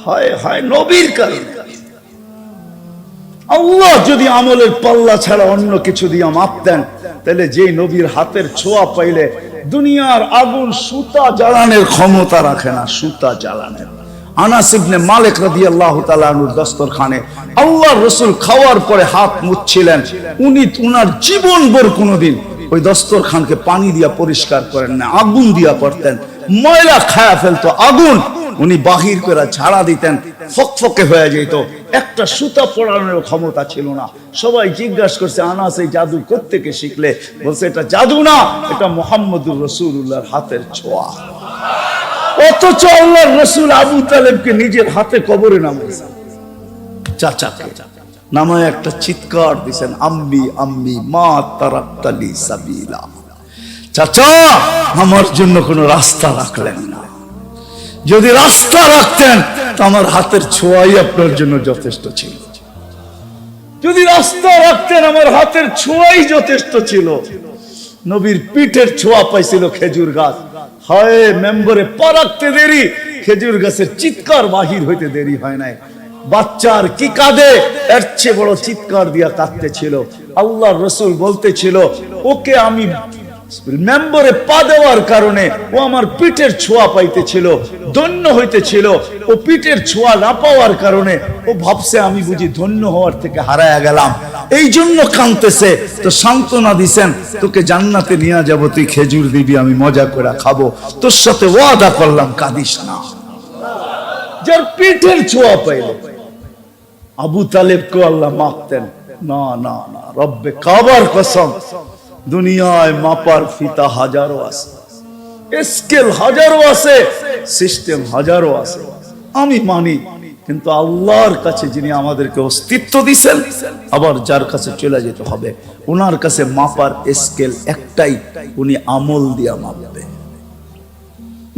হায় হায়, নবীর কারণে। আল্লাহ যদি আমলের পাল্লা ছাড়া অন্য কিছু দিয়ে মাপতেন, তাহলে যে নবীর হাতের ছোঁয়া পাইলে দুনিয়ার আগুন সুতা জ্বালানোর ক্ষমতা রাখে না, সুতা জ্বালানোর। আনাস ইবনে মালিক রাদিয়াল্লাহু তাআলা আনহুর দস্তরখানে আল্লাহর রাসূল খাওয়ার পরে হাত মুছছিলেন, উনি উনার জীবনভর কোনোদিন ওই দস্তরখানকে পানি দিয়া পরিষ্কার করেন না, আগুন দিয়া করতেন। ময়লা খায়া ফেলতো আগুন, উনি বাহির করে ঝাড়া দিতেন, ফকফকে হয়ে যেত, একটা সুতা পড়ানোর ক্ষমতা ছিল না। সবাই জিজ্ঞাসা করছে, আনাস এই জাদু কোত্থেকে শিখলে? বলছে এটা জাদু না, এটা মুহাম্মদুর রাসূলুল্লাহর হাতের ছোঁয়া। অথচ আল্লাহর রাসূল আবু তালেবকে নিজের হাতে কবরে নামাইছেন, চাচাকে নামায় একটা চিৎকার দিছেন, আম্মি আম্মি মা তারাক্তালি সাবিলা। চাচা, আমার জন্য কোনো রাস্তা রাখলেন না। যদি রাস্তা রাখতেন তো আমার হাতের ছোঁয়াই আপনার জন্য যথেষ্ট ছিল। যদি রাস্তা রাখতেন, আমার হাতের ছোঁয়াই যথেষ্ট ছিল। নবীর পিঠের ছোঁয়া পাইছিল খেজুর গাছ। হয় মেম্বরে পা রাখতে দেরি, খেজুর গাছের চিৎকার বাহির হইতে দেরি হয় নাই। বাচ্চার কি কাঁদে, এর চেয়ে বড় চিৎকার দিয়া কাঁদতেছিল। আল্লাহর রাসূল বলতেছিল, ওকে আমি মেম্বরে পা দেওয়ার কারণে ও আমার পিঠের ছোঁয়া পাইতেছিল, ধন্য হইতেছিল। ও পিঠের ছোঁয়া না পাওয়ার কারণে ও ভাবছে আমি বুঝি ধন্য হওয়ার থেকে হারায়া গেলাম, এই জন্য কাঁদতেছে। তো সান্ত্বনা দিছেন, তোকে জান্নাতে নিয়ে যাব, তুই খেজুর দিবি, আমি মজা করে খাবো, তোর সাথে ওয়াদা করলাম, কাঁদিস না। যার পিঠের ছোঁয়া পাইল, আবু তালেবকে আল্লাহ মাপতেন না। না না, রব্বে কাবার কসম, দুনিয়ায় মাপার ফিতা হাজারো আছে, স্কেল হাজারো আছে, সিস্টেম হাজারো আছে, আমি মানি। কিন্তু আল্লাহর কাছে যিনি আমাদেরকে অস্তিত্ব দিয়েছেন, আবার যার কাছে চলে যেতে হবে, ওনার কাছে মাপার স্কেল একটাই, উনি আমল দিয়া মাপবে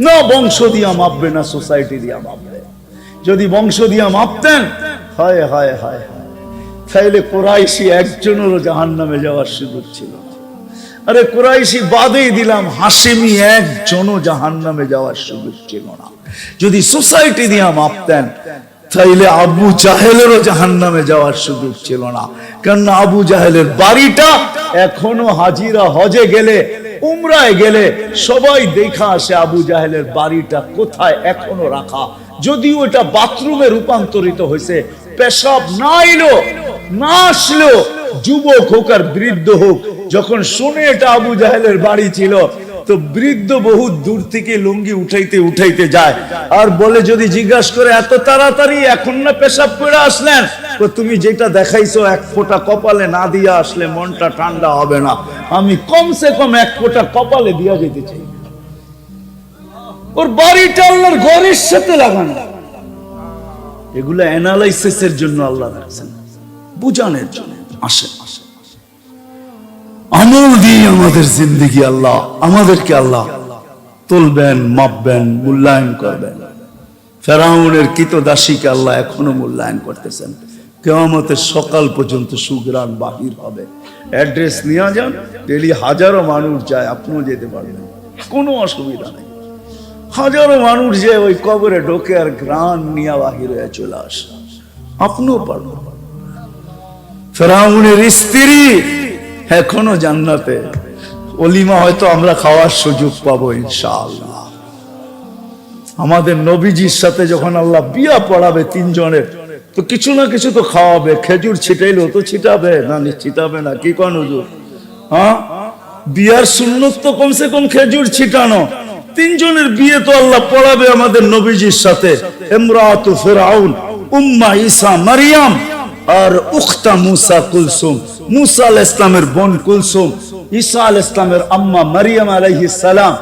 না, বংশ দিয়া মাপবে না, সোসাইটি দিয়া মাপবে। যদি বংশ দিয়া মাপতেন, হায় হায় হায়, তাইলে কুরাইশি একজনেরও জাহান্নামে যাওয়ার সুযোগ ছিল। আরে কুরাইশি বাদেই দিলাম, হাশেমি একজনও জাহান্নামে যাওয়ার সুযোগ ছিল না। যদি সোসাইটি দিয়া মাপতেন, তাইলে আবু জাহেলেরও জাহান্নামে যাওয়ার সুযোগ ছিল না। কারণ আবু জাহেলের বাড়িটা এখনো হাজিরা হজে গেলে, উমরায় গেলে সবাই দেখা আসে আবু জাহেলের বাড়িটা কোথায় এখনো রাখা। যদিও এটা বাথরুমে রূপান্তরিত হয়েছে, পেশাব না এলো না আসলো, যুবক হোক আর বৃদ্ধ হোক, যখন শুনে এটা আবু জাহেলের বাড়ি ছিল, তো বৃদ্ধ বহুত দূর থেকে লুঙ্গি উঠাইতে উঠাইতে যায় আর বলে, যদি জিজ্ঞাসা করে এত তাড়াতাড়ি এখন না পেশাব করে আসলেন? তো তুমি যেটা দেখাইছো এক ফোঁটা কপালে না দিয়া আসলে মনটা ঠান্ডা হবে না, আমি কমসে কম এক ফোঁটা কপালে দিয়া যেতে চাই। ওর বাড়িটা আল্লাহর ঘরের সাথে লাগানো। এগুলো অ্যানালাইসিসের জন্য আল্লাহ রাখছেন, বুঝানোর জন্য। আসে আমল দিয়ে আমাদের জিন্দেগি আল্লাহ আমাদেরকে আল্লাহ তুলবেন, মাপবেন, মূল্যায়ন করবেন। ফেরাউনের কৃতদাসীকে আল্লাহ এখনো মূল্যায়ন করতেছেন। কিয়ামতের সকাল পর্যন্ত সুগ্রাণ বাহির হবে। অ্যাড্রেস নিয়ে যান, ডেলি হাজারো মানুষ যায়, আপনিও যেতে পারবেন, কোনো অসুবিধা নেই। হাজারো মানুষ যে ওই কবরে ঢোকে আর গ্রাণ নিয়ে বাহির হয়ে চলে আসে, আপনিও পারবেন। ফেরাউনের স্ত্রী এখনো জান্নাতে, ওলিমা হয়তো আমরা খাওয়ার সুযোগ পাবো ইনশাআল্লাহ। আমাদের নবীজির সাথে যখন আল্লাহ বিয়া পড়াবে তিনজনের, তো কিছু না কিছু তো খাওয়াবে। খেজুর ছিটাইলেও তো ছিটাবে না, ছিটাবে না? কি কোন হুজুর? হ্যাঁ, বিয়ার সুন্নত তো কমসে কম খেজুর ছিটানো। তিনজনের বিয়ে তো আল্লাহ পড়াবে আমাদের নবীজির সাথে। ইমরাতু ফিরাউন, উম্মা ঈসা মারিয়াম, আর উখতা মুসা কুলসুম, মুসা আলাইহিস সালামের বোন কুলসুম, ঈসা আলাইহিস সালামের আম্মা মারিয়াম আলাইহিস সালাম,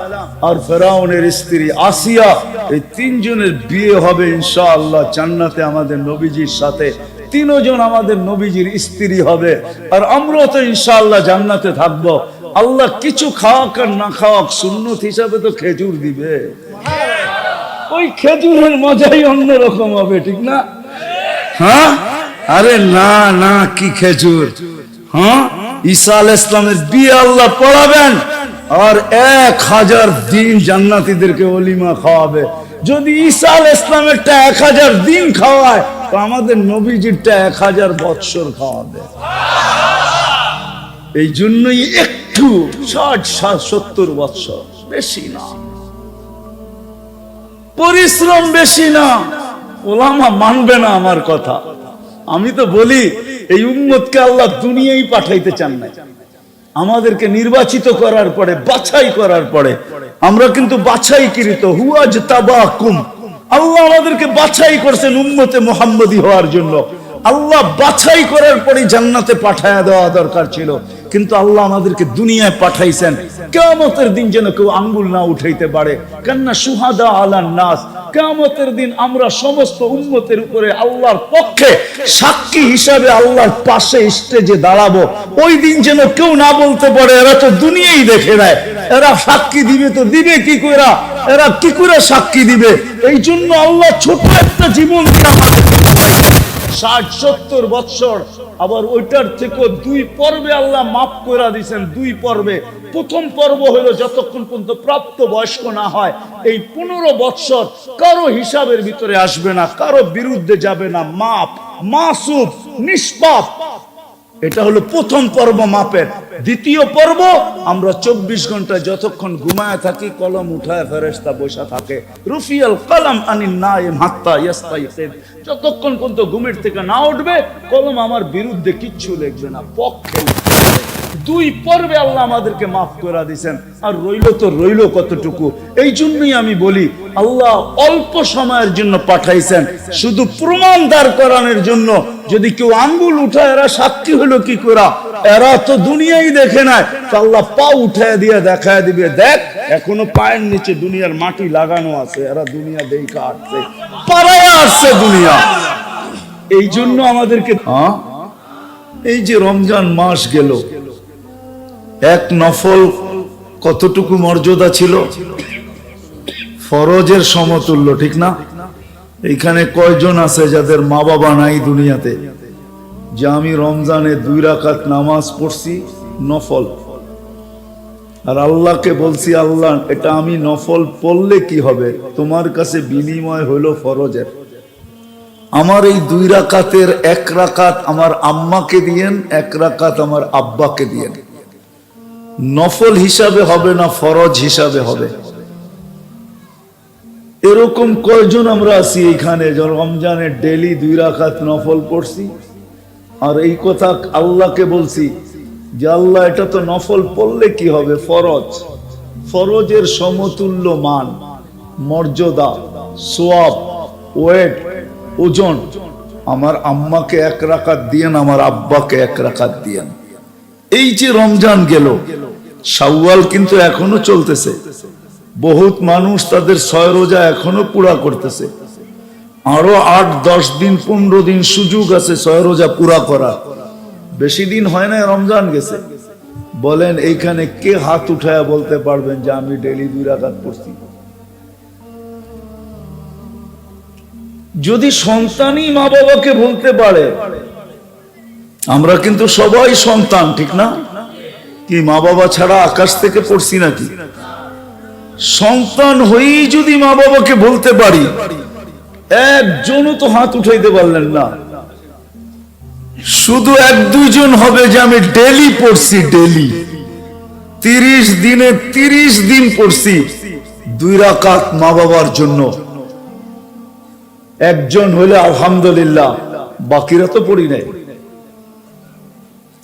আর ফেরাউনের স্ত্রী আসিয়া। এই তিনজনের বিয়ে হবে ইনশাআল্লাহ জান্নাতে আমাদের নবীজির সাথে। তিনজন আমাদের নবীজির স্ত্রী হবে, আর আমরাও তো ইনশাআল্লাহ জান্নাতে থাকবো। আল্লাহ কিছু খাওয়াক আর না খাওয়াক, সুন্নত হিসাবে তো খেজুর দিবে। ওই খেজুরের মজাই অন্যরকম হবে, ঠিক না? হ্যাঁ, আরে না না, কি খেজুর! হ্যাঁ, ঈসা আলাইহিস সালামের বিয়ে আল্লাহ পড়াবেন, আর 1000 দিন জান্নাতীদেরকে ওলিমা খাওয়াবে। যদি ঈসা আলাইহিস ইসলামেরটা 1000 দিন খাওয়ায় তো আমাদের নবীজিরটা 1000 বৎসর খাওয়াবে। এই জন্যই একটু 60-70 বৎসর, বেশি না, পরিশ্রম বেশি না। ওলামা মানবে না আমার কথা। আমি তো বলি এই উম্মতকে আল্লাহ দুনিয়ায় পাঠাইতে চান না, আমাদেরকে নির্বাচিত করার পরে, বাছাই করার পরে, আমরা কিন্তু বাছাইকৃত, হুয়াজতাবাকুম, আল্লাহ আমাদেরকে বাছাই করছেন উম্মতে মুহাম্মদী হওয়ার জন্য। আল্লাহ বাছাই করার পরে জান্নাতে পাঠায়া দেওয়া দরকার ছিল, কিন্তু আল্লাহ আমাদেরকে দুনিয়ায় পাঠাইছেন কিয়ামতের দিন যেন কেউ আঙ্গুল না উঠাইতে পারে। কান্না সুহাদা আলান নাস, কিয়ামতের দিন আমরা সমস্ত উম্মতের উপরে আল্লাহর পক্ষে সাক্ষী হিসাবে আল্লাহর পাশে স্টেজে দাঁড়াবো। ওই দিন যেন কেউ না বলতে পারে এরা তো দুনিয়াই দেখে নেয়, এরা সাক্ষী দিবে তো দিবে কি করে, এরা কি করে সাক্ষী দিবে। এই জন্য আল্লাহ ছোট একটা জীবন দিয়ে আমাদের 60-70 বৎসর, আবার ওইটার থেকে 2 পর্বে আল্লাহ মাফ করে দিয়েছেন। 2 পর্বে, প্রথম পর্ব হলো যতক্ষণ পর্যন্ত প্রাপ্ত বয়স্ক না হয় এই 15 বৎসর কারো হিসাবের ভিতরে আসবে না, কারো বিরুদ্ধে যাবে না, মাপ, মাসুম, নিষ্পাপ। এটা হলো প্রথম পর্ব মাপের। দ্বিতীয় পর্ব আমরা 24 ঘন্টা যতক্ষণ ঘুমায় থাকি কলম উঠায় ফেরেশতা বসা থাকে, রুফিয়াল কলম আনিন নাইম হাত্তা ইয়াস্তাইকিদ, যতক্ষণ পর্যন্ত ঘুমের থেকে না উঠবে কলম আমার বিরুদ্ধে কিচ্ছু লিখবে না, পক্ষে। 2 পর্বে আল্লাহ আমাদেরকে মাফ করে দিয়েছেন, আর রইল কতটুকু। এই জন্যই আমি বলি আল্লাহ অল্প সময়ের জন্য পাঠাইছেন, শুধু প্রমাণ দাঁড় করানোর জন্য। যদি কেউ আঙ্গুল উঠায় এরা সাক্ষী হলো কি করে, এরা তো দুনিয়াই দেখে নাই, তো আল্লাহ পা উঠায় দিয়ে দেখায় দিবে, দেখ এখনো পায়ের নিচে দুনিয়ার মাটি লাগানো আছে, এরা দুনিয়া দেখা আসছে, পাড়ায় আসছে দুনিয়া। এই জন্য আমাদেরকে এই যে রমজান মাস গেল, এক নফল কতটুকু মর্যাদা ছিল, ফরজের সমতুল্য, ঠিক না? এখানে কয়জন আছে যাদের মা বাবা নাই দুনিয়াতে, যে আমি রমজানে 2 রাকাত নামাজ পড়ছি নফল, আর আল্লাহকে বলছি আল্লাহ এটা আমি নফল পড়লে কি হবে, তোমার কাছে বিনিময় হলো ফরজের। আমার এই 2 রাকাতের 1 রাকাত আমার আম্মাকে দিয়েন, 1 রাকাত আমার আব্বাকে দিয়েন। নফল হিসাবে হবে না, ফরজ হিসাবে হবে। এরকম কয়জন আমরা আছি এখানে যে রমজানে ডেলি 2 রাকাত নফল পড়ছি, আর এই কথা আল্লাহকে বলছি যে আল্লাহ এটা তো নফল পড়লে কি হবে, ফরজ, ফরজের সমতুল্য মান, মর্যাদা, সওয়াব, ওয়েট, ওজন আমার আম্মাকে 1 রাকাত দিয়েন, আমার আব্বাকে 1 রাকাত দিয়েন। এই যে রমজান গেল, শাওয়াল কিন্তু এখনো চলতেছে, বহুত মানুষ তাদের 6 রোজা এখনো পুরা করতেছে, আরো 8-10 দিন 15 দিন সুযোগ আছে 6 রোজা পুরা করা। বেশি দিন হয় না রমজান গেছে। বলেন এইখানে কে হাত উঠায়া বলতে পারবেন যে আমি ডেলি 2 রাকাত পড়ছি? যদি সন্তানই মা বাবাকে বলতে পারে, আমরা কিন্তু সবাই সন্তান, ঠিক না? কি মা বাবা ছাড়া আকাশ থেকে পড়ছি নাকি? সন্তান হয়েই যদি মা বাবাকে বলতে পারি, একজনও তো হাত উঠাইতে পারলেন না। শুধু 1-2 জন হবে যে আমি ডেলি পড়ছি, ডেলি 30 দিনে 30 দিন পড়ছি 2 রাকাত মা বাবার জন্য। একজন হলে আলহামদুলিল্লাহ, বাকিরা তো পড়ি নাই।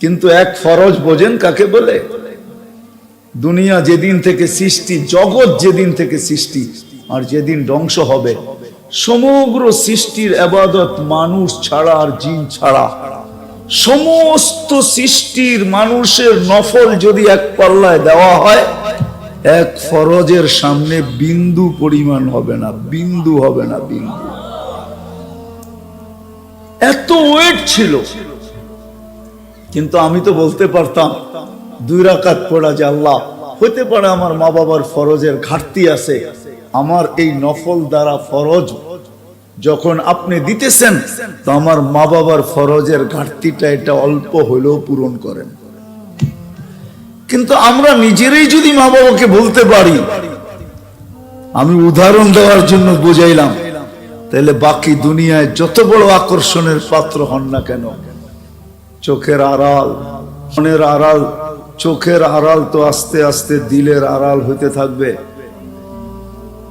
কিন্তু 1 ফরজ বোঝেন কাকে বলে? দুনিয়া যেদিন থেকে সৃষ্টি, জগৎ যেদিন থেকে সৃষ্টি আর যেদিন ধ্বংস হবে, সমগ্র সৃষ্টির ইবাদত মানুষ ছাড়া আর জিন ছাড়া, সমস্ত সৃষ্টির মানুষের নফল যদি 1 পাল্লায় দেওয়া হয়, 1 ফরজের সামনে বিন্দু পরিমাণ হবে না, বিন্দু হবে না, বিন্দু। এত ওয়েট ছিল। কিন্তু আমি তো বলতে পারতাম 2 রাকাত পড়া যে আল্লাহ হতে পারে আমার মা বাবার ফরজের ঘাটতি আছে, আমার এই নফল দ্বারা ফরজ যখন আপনি দিতেছেন তো আমার মা বাবার ফরজের ঘাটতিটা এটা অল্প হলেও পূরণ করেন। কিন্তু আমরা নিজেরাই যদি মা বাবাকে বলতে পারি আমি উদাহরণ দেওয়ার জন্য বুঝাইলাম। তাহলে বাকি দুনিয়ায় যত বড় আকর্ষণের পাত্র হন না কেন, চোখের আড়াল, মনের আড়াল, চোখের আড়াল তো আস্তে আস্তে দিলের আড়াল হতে থাকবে।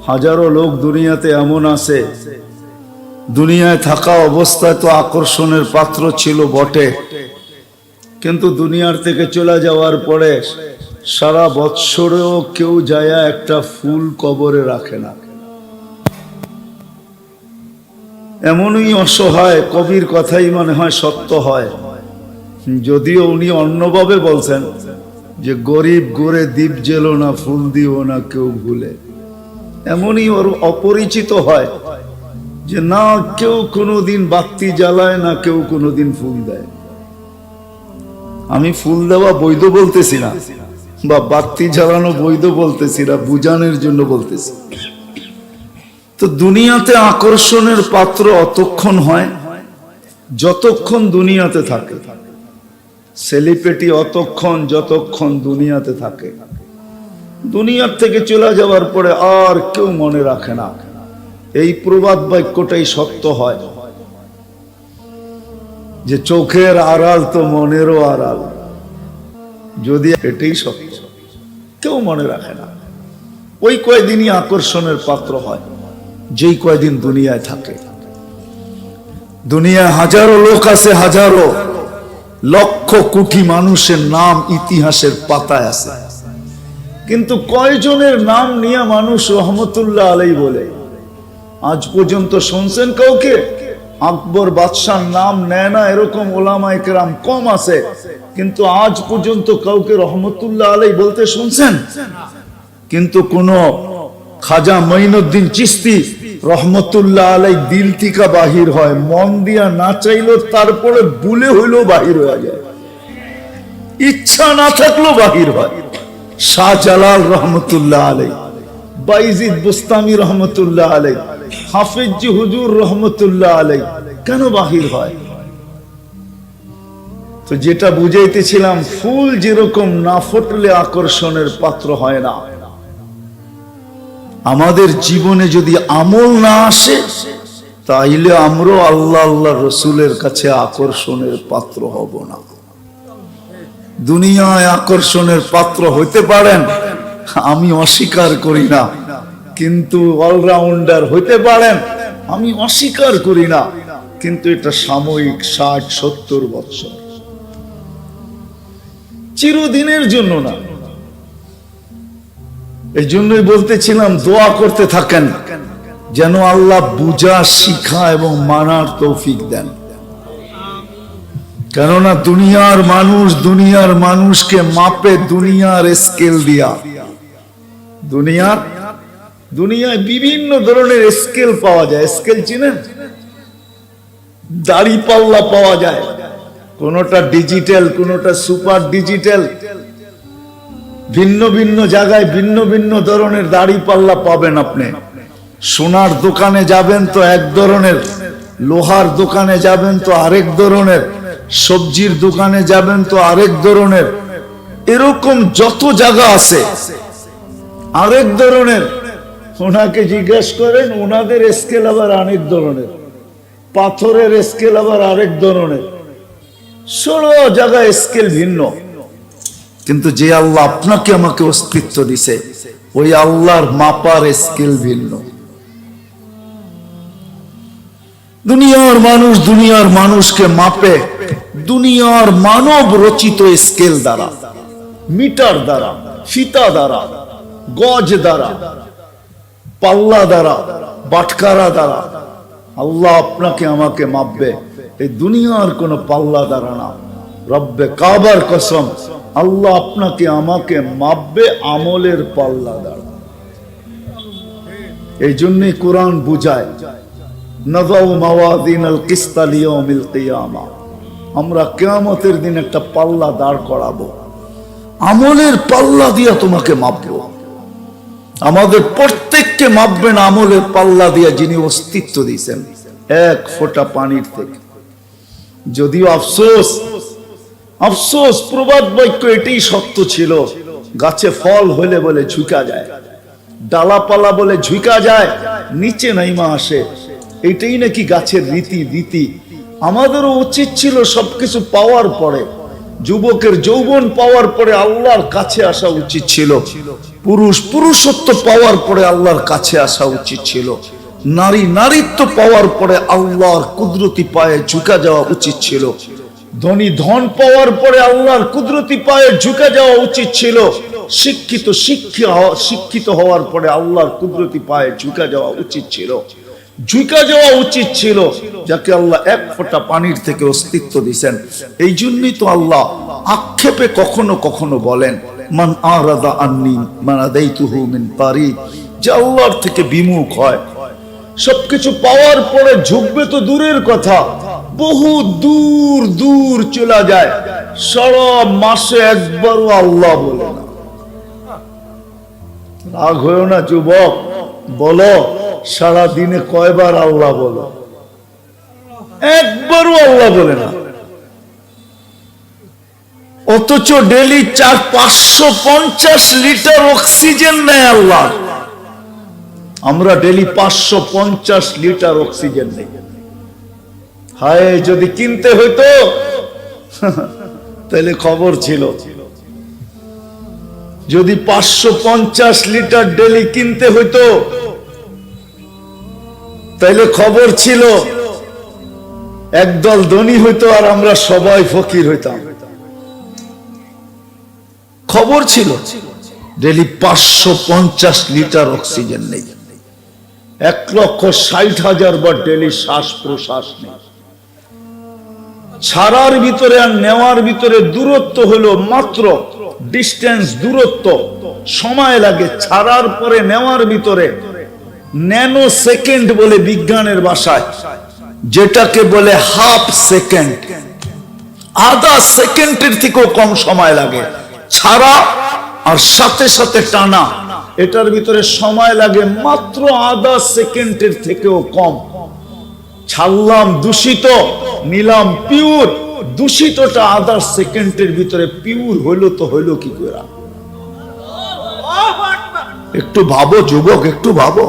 হাজারো লোক দুনিয়াতে এমন আছে, দুনিয়ায় থাকা অবস্থায় তো আকর্ষণের পাত্র ছিল বটে, কিন্তু দুনিয়ার থেকে চলে যাওয়ার পরে সারা বৎসরেও কেউ যায় একটা ফুল কবরে রাখে না। এমনই অসহায়, কবির কথাই মনে হয় সত্য হয়, যদিও উনি অন্যভাবে বলছেন যে গরিব গোরে দ্বীপ জেলো না, ফুল দিও না কেউ ভুলে। এমনই ওর অপরিচিত হয় যে না কেউ কোনোদিন বাতি জ্বালায় না, কেউ কোনোদিন ফুল দেয়। আমি ফুল দেওয়া বৈধ বলতেছি না, বা বাতি জ্বালানো বৈধ বলতেছি না, বুঝানোর জন্য বলতেছি। তো দুনিয়াতে আকর্ষণের পাত্র অতক্ষণ হয় যতক্ষণ দুনিয়াতে থাকে, সেলিব্রিটি অতক্ষণ যতক্ষণ দুনিয়াতে থাকে। দুনিয়ার থেকে চলে যাওয়ার পরে আর কেউ মনে রাখে না। এই প্রবাদ বাক্যটাই সত্য হয় যে চোখের আড়াল তো মনেরও আড়াল, যদি এটাই সত্য, কেউ মনে রাখে না। ওই কয়দিনই আকর্ষণের পাত্র হয় যেই কয়দিন দুনিয়ায় থাকে। দুনিয়ায় হাজারো লোক আছে, হাজারো লক্ষ কোটি মানুষের নাম ইতিহাসের পাতায় আছে, কিন্তু কয়জনের নাম নিয়ে মানুষ রহমতুল্লাহ আলাই বলে? আজ পর্যন্ত শুনছেন কাউকে? আকবর বাদশার নাম নেয় না এরকম ওলামায়ে কেরাম কম আছে, কিন্তু আজ পর্যন্ত কাউকে রহমতুল্লাহ আলাই বলতে শুনছেন? কিন্তু কোন খাজা মঈনুদ্দিন চিশতি রহমতুল্লাহ আলাই দিল থেকে বাহির হয়, মন দিয়া না চাইলেও তারপরে ভুলে হইলেও বাহির হয়ে যায়, ইচ্ছা না থাকলেও বাহির হয়। শাহজালাল রহমতুল্লাহ আলাই, বাইজিদ বুস্তামি রহমতুল্লাহ আলাই, হাফিজ হুজুর রহমতুল্লাহ আলাই, কেন বাহির হয়? তো যেটা বুঝাইতেছিলাম, ফুল যেরকম না ফুটলে আকর্ষণের পাত্র হয় না, আমাদের জীবনে যদি আমল না আসে তাইলে আমরা আল্লাহ আল্লাহ রসুলের কাছে আকর্ষণের পাত্র হব না। দুনিয়ায় আকর্ষণের পাত্র হইতে পারেন, আমি অস্বীকার করি না, কিন্তু অলরাউন্ডার হইতে পারেন, আমি অস্বীকার করি না, কিন্তু এটা সাময়িক, 60-70 বছর, চিরদিনের জন্য না। এই জন্যই বলতেছিলাম দোয়া করতে থাকেন যেন আল্লাহ বুঝা, শিখা এবং মানার তৌফিক দেন। কেননা দুনিয়ার মানুষকে মাপে দুনিয়ার স্কেল দিয়া। দুনিয়ায় বিভিন্ন ধরনের স্কেল পাওয়া যায়। স্কেল চিনেন? দাড়ি পাল্লা পাওয়া যায়, কোনটা ডিজিটাল, কোনটা সুপার ডিজিটাল। ভিন্ন ভিন্ন জায়গায় ভিন্ন ভিন্ন ধরনের দাড়ি পাল্লা পাবেন আপনি। সোনার দোকানে যাবেন তো এক ধরনের, লোহার দোকানে যাবেন তো আরেক ধরনের, সবজির দোকানে যাবেন তো আরেক ধরনের। এরকম যত জায়গা আছে আরেক ধরনের। ওনাকে জিজ্ঞেস করেন, ওনাদের স্কেল আবার অনেক ধরনের, পাথরের স্কেল আবার আরেক ধরনের, 16 জায়গায় স্কেল ভিন্ন। কিন্তু যে আল্লাহ আপনাকে আমাকে অস্তিত্ব দিছে, ওই আল্লাহর মাপার স্কেল ভিন্ন। দুনিয়ার মানুষকে মাপে দুনিয়ার মানব রচিত স্কেল দ্বারা, মিটার দ্বারা, ফিতা দ্বারা, গজ দ্বারা, পাল্লা দ্বারা, বাটকারা দ্বারা। আল্লাহ আপনাকে আমাকে মাপবে এই দুনিয়ার কোন পাল্লা দ্বারা না। রব্বে কাবার কসম, আল্লাহ আপনাকে আমাকে মাপবে আমলের পাল্লা দ্বারা। এই জন্যই কোরআন বুঝায়, নাযাউ মাওয়াযিনাল কিসতা লিয়াউমিল কিয়ামা, আমরা কিয়ামতের দিন একটা পাল্লা দাঁড় করাবো, আমলের পাল্লা দিয়া তোমাকে মাপবো। আমাদের প্রত্যেককে মাপবেন আমলের পাল্লা দিয়া যিনি অস্তিত্ব দিয়েছেন এক ফোঁটা পানির থেকে। যদিও আফসোস প্রবাদ বাক্য এটাই সত্য ছিল, গাছে ফল হলে বলে ঝুঁকা যায়, ডালাপালা বলে ঝুঁকা যায়, নিচে নাইমা আসে। এটাই নাকি গাছের রীতি। আমাদেরও উচিত ছিল সবকিছু পাওয়ার পরে, যুবকের যৌবন পাওয়ার পরে আল্লাহর কাছে আসা উচিত ছিল, পুরুষত্ব পাওয়ার পরে আল্লাহর কাছে আসা উচিত ছিল, নারীত্ব পাওয়ার পরে আল্লাহর কুদরতি পায়ে ঝুঁকা যাওয়া উচিত ছিল, ধন পাওয়ার পরে আল্লাহর কুদরতি পায়ে ঝুঁকা যাওয়া উচিত ছিল, শিক্ষিত হওয়ার পরে আল্লাহর কুদরতি পায়ে ঝুঁকা যাওয়া উচিত ছিল, যাকে আল্লাহ এক ফোঁটা পানির থেকে অস্তিত্ব দিয়েছেন। এই জন্যই তো আল্লাহ আক্ষেপে কখনো কখনো বলেন, মান আরাদা আন্নি মানাদাইতুহু মিন তারিক, যে আল্লাহর থেকে বিমুখ হয়, সবকিছু পাওয়ার পরে ঝুঁকবে তো দূরের কথা, বহু দূর চলে যায়, সারা মাসে একবারও আল্লাহ বলে না। রাগ হয়েও না যুবক, বলো সারা দিনে কয়বার আল্লাহ বলো? একবারও আল্লাহ বলে না। অথচ ডেলি 550 লিটার অক্সিজেন নেয় আল্লাহ, আমরা ডেলি 550 লিটার অক্সিজেন নেই। হায়, যদি কিনতে হইতো তাহলে খবর ছিল। যদি 550 লিটার ডেলি কিনতে হইতো তাহলে খবর ছিল, একদল ধনী হইতো আর আমরা সবাই ফকির হইতাম। খবর ছিল ডেলি 550 লিটার অক্সিজেন নেই, 1,60,000 বার ডেলি শ্বাস প্রশ্বাস নেই। ছাড়ার ভিতরে আর নেওয়ার ভিতরে দূরত্ব হলো মাত্র ডিস্টেন্স, দূরত্ব, সময় লাগে। ছাড়ার পরে নেওয়ার ভিতরে ন্যানো সেকেন্ড বলে বিজ্ঞানের ভাষায়, যেটাকে বলে হাফ সেকেন্ড, আধা সেকেন্ডের থেকেও কম সময় লাগে। ছাড়া আর সাথে সাথে টানা, এটার ভিতরে সময় লাগে মাত্র আধা সেকেন্ডের থেকেও কম। ছাড়লাম দূষিত, নিলাম পিওর, দূষিতটা আধা সেকেন্ডের ভিতরে পিওর হইলো তো হইলো কি করে? একটু ভাবো যুবক, একটু ভাবো।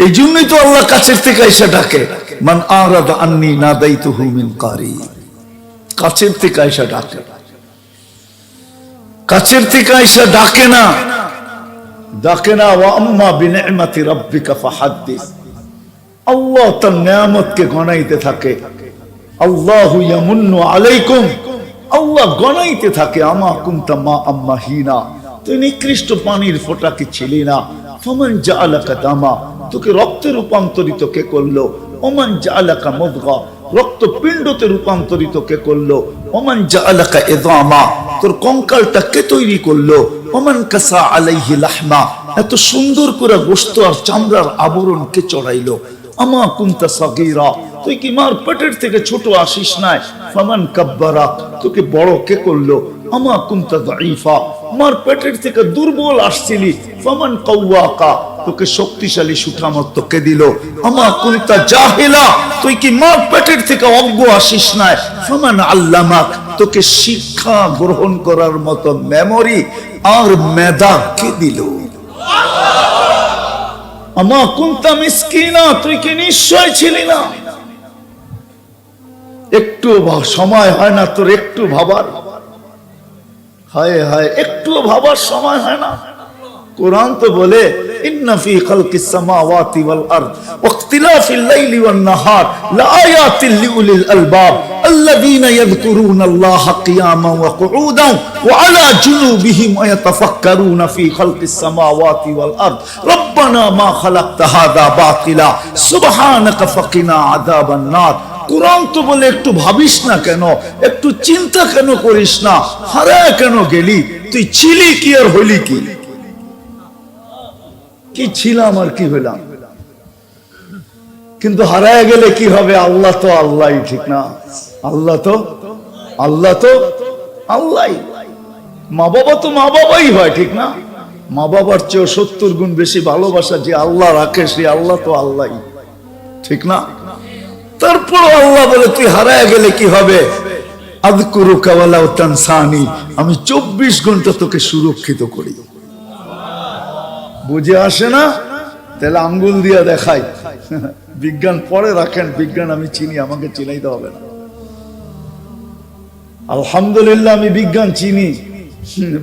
এই জন্যই তো আল্লাহ কাছের থেকে এসে ডাকে, মান আরাদা আন্নি নাদাইতুহু মিন কারিব, কাছের থেকে এসে ডাকে। কাছের থেকে এসে ডাকে না, ওয়া আম্মা বিনি'মাতি রাব্বিকা ফাহাদ্দিস। আল্লাহ তার নিয়ামতকে গণাইতে থাকে, আল্লাহু ইয়ামুন্নু আলাইকুম, আল্লাহ গণাইতে থাকে, আমা কুনতা মা আম্মা হিনা, তুই নিকৃষ্ট পানির ফোঁটা কি ছিলি না? ফামান জাআলাকা দামা, তোকে রক্তে রূপান্তরিত কে করলো? ওমান জাআলাকা মুদগা, রক্তপিণ্ডতে রূপান্তরিত কে করলো? ওমান জাআলাকা ইযামা, তোর কঙ্কালটা কে তৈরি করলো? ওমান কাসা আলাইহি লাহমা, এত সুন্দর করে গোশত আর চামড়ার আবরণ কে চড়াইলো? আমা কুনতা সাগীরা, তুই কি মার পেটের থেকে ছোট আসিস নাই? ফামান কাব্বারা, তোকে বড় কে করলো? আমা কুনতা দাঈফা, মার পেটের থেকে দুর্বল আসছিলি। ফামান কাওয়াকা, তোকে শক্তিশালী সুঠামত কে দিল? আমা কুনতা জাহিলা, তুই কি মার পেটের থেকে অজ্ঞ আসিস নাই? ফামান আল্লামাক, তোকে শিক্ষা গ্রহণ করার মতো মেমোরি আর মেধা কে দিল? আমা কুনতা মিসকিনা, তুই কি নিশ্চয় ছিলি না? একটু সময় হয় না তোর একটু ভাবার? হায় হায়, একটু ভাবার সময় হয় না? কুরআন তো বলে, ইন্না ফি খালকিস সামাওয়াতি ওয়াল আরদ ওয়া ইখতিলাফিল লাইলি ওয়ান নাহার লাআয়াতিল লিউলিল আলবাব আল্লাযীনা ইয়াযকুরুনাল্লাহা কিয়ামান ওয়া কুউদান ওয়া আলা জুনুবিহিম ওয়া ইয়াতাফাক্কারুনা ফি খালকিস সামাওয়াতি ওয়াল আরদ রব্বানা মা খালাকতা হাযা বাতিলা সুবহানাকা ফাকিনা আযাবান নার। কুরআন তো বলে একটু ভাবিস না কেন, একটু চিন্তা কেন করিস না, হারায় কেন গেলি? তুই ছিলি কি আর হইলি কি? কি ছিলাম আর কি হইলাম? কিন্তু হারায় গেলে কি হবে? আল্লাহ তো আল্লাহই, ঠিক না? আল্লাহ তো আল্লাহই। মা বাবা তো মা বাবাই হয়, ঠিক না? মা বাবার চেয়ে 70 গুণ বেশি ভালোবাসা যে আল্লাহ রাখে, সে আল্লাহ তো আল্লাহই, ঠিক না? তারপর আল্লাহ বলে, তুই হারায় গেলে কি হবে? আযকুরুকা ওয়ালাউ তানসানি, আমি 24 ঘন্টা তোকে সুরক্ষিত করি। বুঝে আসে না, তাহলে আঙ্গুল দিয়ে দেখাই। বিজ্ঞান পরে রাখেন, বিজ্ঞান আমি চিনি, আমাকে চিনাইতে হবে না। আলহামদুলিল্লাহ আমি বিজ্ঞান চিনি,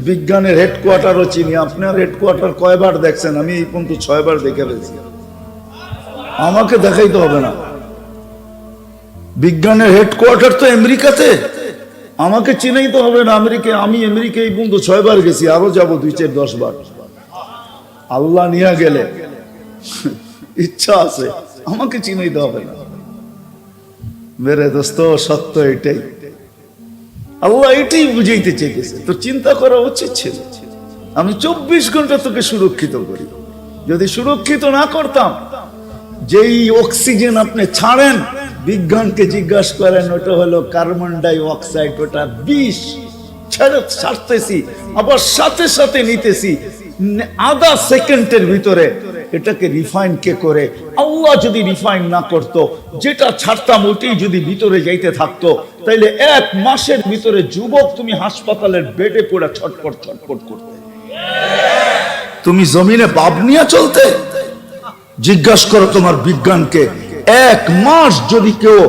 বিজ্ঞানের হেডকোয়ার্টারও চিনি। আপনার হেডকোয়ার্টার কয়বার দেখছেন? আমি এই পর্যন্ত 6 বার দেখে ফেলেছি, আমাকে দেখাইতে হবে না। বিজ্ঞানের হেডকোয়ার্টার তো আমেরিকাতে, আমাকে চিনাইতে হবে না আমেরিকা। আমি আমেরিকা এই পর্যন্ত 6 বার গেছি, আরো যাবো 2, 4, 10 বার। আল্লাহ নিয়ে গেলে ইচ্ছা আছে, আমাকে চিনাইতে হবে না। মেরে দোস্ত, সত্য এটাই, আল্লাহ এটাই বুঝাইতে চেয়েছে। তো চিন্তা করা উচিত ছিল, আমি 24 ঘন্টা তোকে সুরক্ষিত করি। যদি সুরক্ষিত না করতাম, যেই অক্সিজেন আপনি ছাড়েন, বিজ্ঞানকে জিজ্ঞাসা করেন, ওটা হলো কার্বন ডাই অক্সাইড, ওটা বিষ। ছাড়তেছি, আবার সাথে সাথে নিতেছি, আধা সেকেন্ডের ভিতরে। এটাকে রিফাইন কে করে? আল্লাহ যদি রিফাইন না করত, যেটা ছাড়তাম ওইটাই যদি ভিতরে যাইতে থাকতো, তাইলে 1 মাসের ভিতরে যুবক তুমি হাসপাতালের বেডে পড়ে ছটপট ছটপট করতে। তুমি জমিনে বাপ নিয়ে চলতে? জিজ্ঞাসা করো তোমার বিজ্ঞানকে, 1 মাস যদি কেউ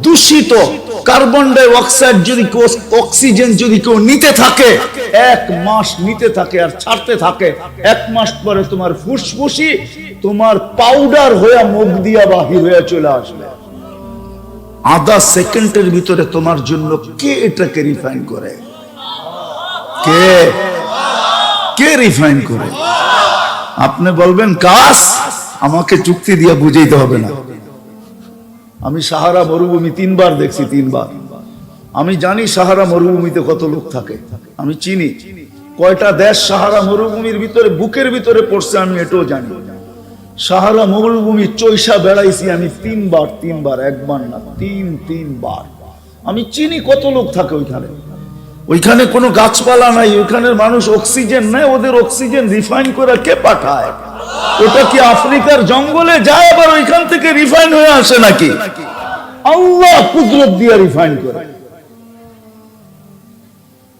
দূষিত কার্বন ডাই অক্সাইড যদি অক্সিজেন যদি কেউ নিতে থাকে, 1 মাস নিতে থাকে আর ছাড়তে থাকে, 1 মাস পরে তোমার ফুসফুসি তোমার পাউডার হয়ে মুখ দিয়া বাহির হয়ে চলে আসবে। আধা সেকেন্ডের ভিতরে তোমার জন্য কে এটাকে রিফাইন করে? কে রিফাইন করে? আপনি বলবেন কাজ, আমাকে চুক্তি দিয়ে বুঝাইতে হবে না। আমি সাহারা মরুভূমি 3 বার দেখছি, 3 বার। আমি জানি সাহারা মরুভূমিতে কত লোক থাকে, আমি চিনি কয়টা দেশ সাহারা মরুভূমির ভিতরে বুকের ভিতরে পড়ছে, আমি এটাও জানি। সাহারা মরুভূমি চৈশা বেড়াইছি আমি 3 বার, 3 বার, 1 বার না, 3 বার। আমি চিনি কত লোক থাকে ওইখানে। ওইখানে কোনো গাছপালা নাই, ওইখানের মানুষ অক্সিজেন নেয়, ওদের অক্সিজেন রিফাইন করে কে পাঠায়? ওটা কি আফ্রিকার জঙ্গলে যায় আবার ওইখান থেকে রিফাইন হয়ে আসে নাকি? আল্লাহ কুদরত দিয়ে রিফাইন করে।